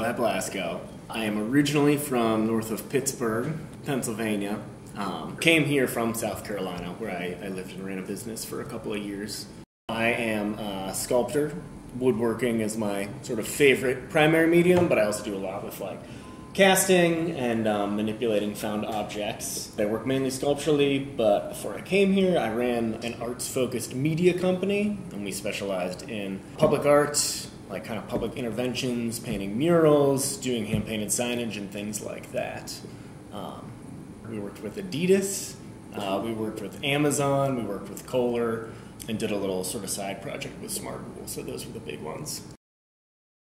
Eli Blasko. I am originally from north of Pittsburgh, Pennsylvania. Came here from South Carolina, where I lived and ran a business for a couple of years. I am a sculptor. Woodworking is my sort of favorite primary medium, but I also do a lot with like casting and manipulating found objects. I work mainly sculpturally, but before I came here, I ran an arts-focused media company, and we specialized in public art, like kind of public interventions, painting murals, doing hand-painted signage, and things like that. We worked with Adidas, we worked with Amazon, we worked with Kohler, and did a little sort of side project with SmartWool, so those were the big ones.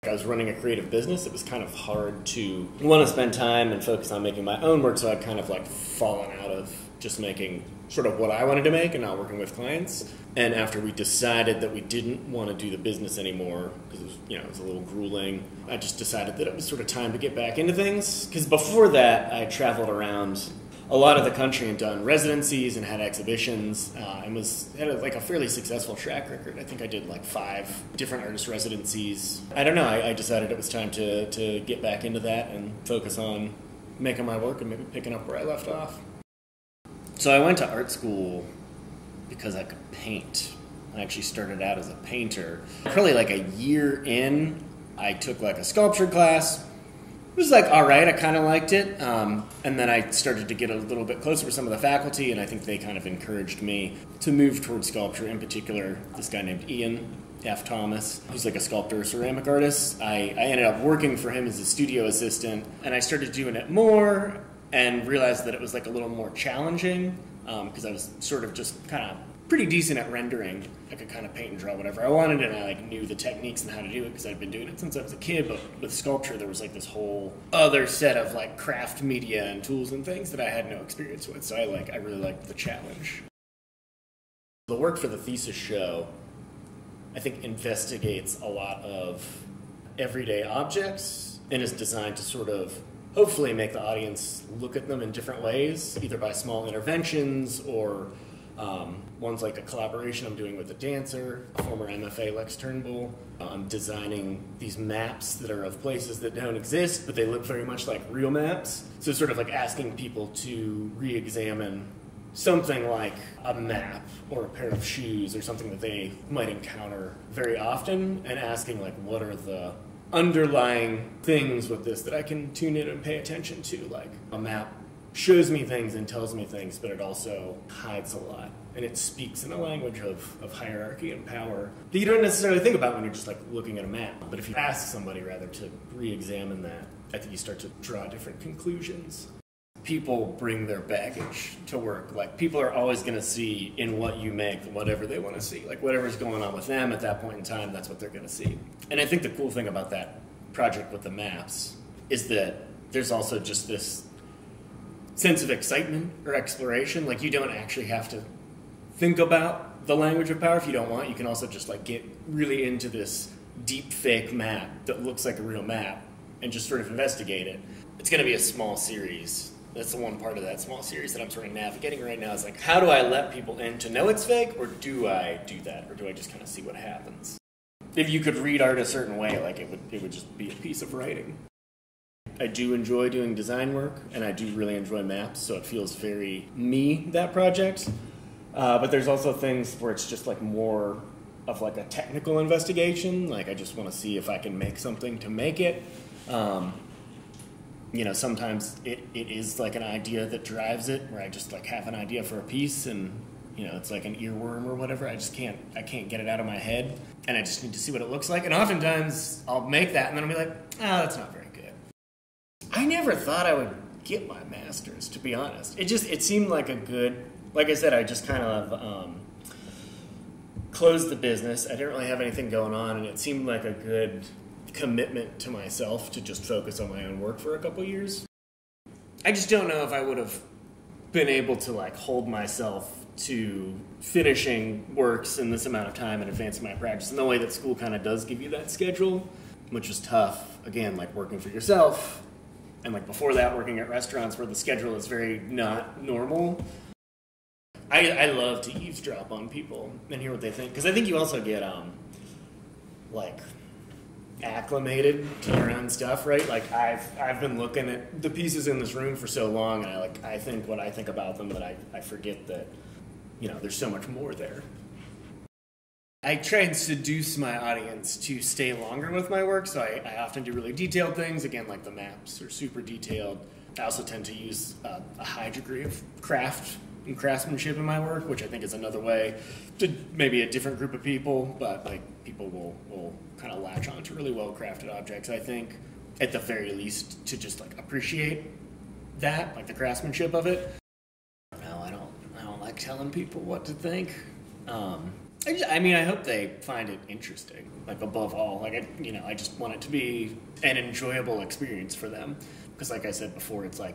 I was running a creative business. It was kind of hard to want to spend time and focus on making my own work, so I'd kind of like fallen out of just making sort of what I wanted to make and not working with clients. And after we decided that we didn't want to do the business anymore, because it was a little grueling, I just decided that it was sort of time to get back into things. Because before that, I traveled around a lot of the country and done residencies and had exhibitions and had like a fairly successful track record. I think I did like 5 different artist residencies. I don't know, I decided it was time to get back into that and focus on making my work and maybe picking up where I left off. So I went to art school because I could paint. I actually started out as a painter. Probably like a year in, I took like a sculpture class. It was like, all right, I kind of liked it. And then I started to get a little bit closer with some of the faculty, and I think they kind of encouraged me to move towards sculpture. In particular, this guy named Ian F. Thomas, who's like a sculptor, ceramic artist. I ended up working for him as a studio assistant, and I started doing it more and realized that it was like a little more challenging because I was sort of just kind of pretty decent at rendering. I could kind of paint and draw whatever I wanted, and I like knew the techniques and how to do it because I'd been doing it since I was a kid. But with sculpture, there was like this whole other set of like craft media and tools and things that I had no experience with. So I really liked the challenge. The work for the thesis show, I think, investigates a lot of everyday objects and is designed to sort of hopefully make the audience look at them in different ways, either by small interventions or one's like a collaboration I'm doing with a dancer, a former MFA, Lex Turnbull. I'm designing these maps that are of places that don't exist, but they look very much like real maps. So sort of like asking people to re-examine something like a map or a pair of shoes or something that they might encounter very often, and asking like, what are the underlying things with this that I can tune in and pay attention to. Like a map shows me things and tells me things, but it also hides a lot. And it speaks in a language of hierarchy and power that you don't necessarily think about when you're just like looking at a map. But if you ask somebody rather to re-examine that, I think you start to draw different conclusions. People bring their baggage to work. Like people are always going to see in what you make whatever they want to see. Like whatever's going on with them at that point in time, that's what they're going to see. And I think the cool thing about that project with the maps is that there's also just this sense of excitement or exploration. Like you don't actually have to think about the language of power if you don't want. You can also just like get really into this deep fake map that looks like a real map and just sort of investigate it. It's going to be a small series. That's the one part of that small series that I'm sort of navigating right now. Is like, how do I let people in to know it's fake, or do I do that, or do I just kind of see what happens? If you could read art a certain way, like it would just be a piece of writing. I do enjoy doing design work, and I do really enjoy maps, so it feels very me, that project. But there's also things where it's just like more of like a technical investigation. Like I just want to see if I can make something to make it. Sometimes it is like an idea that drives it, where I just like have an idea for a piece and it's like an earworm or whatever. I can't get it out of my head, and I just need to see what it looks like. And oftentimes I'll make that and then I'll be like, that's not very good. I never thought I would get my master's, to be honest. It seemed like a good, like I said, I just kind of closed the business. I didn't really have anything going on, and it seemed like a good commitment to myself to just focus on my own work for a couple years. I just don't know if I would have been able to like hold myself to finishing works in this amount of time and advancing my practice in the way that school kind of does give you that schedule, which is tough. Again, like working for yourself, and like before that, working at restaurants where the schedule is very not normal. I love to eavesdrop on people and hear what they think, because I think you also get like acclimated to your own stuff, right? Like I've been looking at the pieces in this room for so long, and I think what I think about them, that I forget that, you know, there's so much more there. I try and seduce my audience to stay longer with my work, so I often do really detailed things. Again, like the maps are super detailed. I also tend to use a high degree of craft and craftsmanship in my work, which I think is another way to maybe a different group of people, but like people will kind of latch on to really well crafted objects. I think at the very least to just like appreciate that, like the craftsmanship of it. No, I don't like telling people what to think. I hope they find it interesting. Like above all, like I just want it to be an enjoyable experience for them. Because like I said before, it's like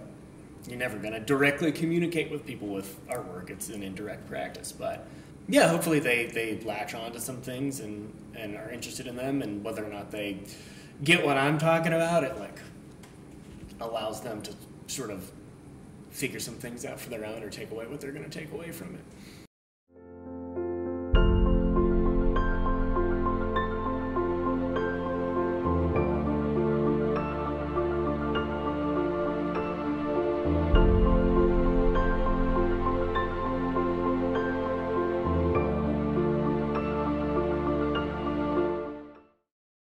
you're never going to directly communicate with people with artwork. It's an indirect practice. But yeah, hopefully they latch on to some things and are interested in them. And whether or not they get what I'm talking about, it like allows them to sort of figure some things out for their own or take away what they're going to take away from it.